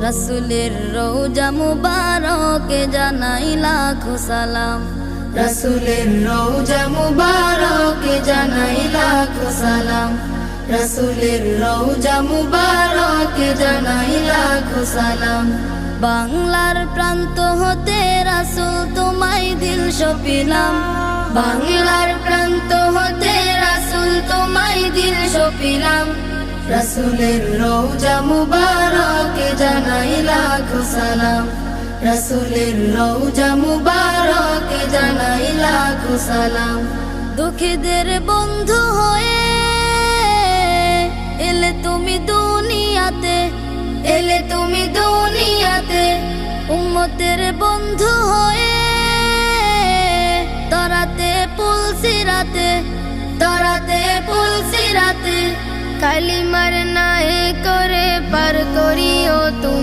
রাসূলের রওজা মুবারকে জানাই লাখো সালাম। রাসূলের রওজা মুবারকে জানাই লাখো সালাম। রাসূলের রওজা মুবারকে জানাই লাখো সালাম। বাংলার প্রান্ত হতে রাসূল তোমায় দিল সপিলাম। বাংলার প্রান্ত হতে রাসূল তোমায় দিল সপিলাম। রাসূলের রওজা মুবারকে জানাই লাখো সালাম। রাসূলের রওজা মুবারকে জানাই লাখো সালাম। দুঃখীদের বন্ধু হয়ে এলে তুমি দুনিয়াতে, এলে তুমি দুনিয়াতে। উম্মতের বন্ধু হয়ে তরাতে পুলসিরাতে, তরাতে পুলসিরাতে। কালিমার নায়ে করে পার করিও তুমি।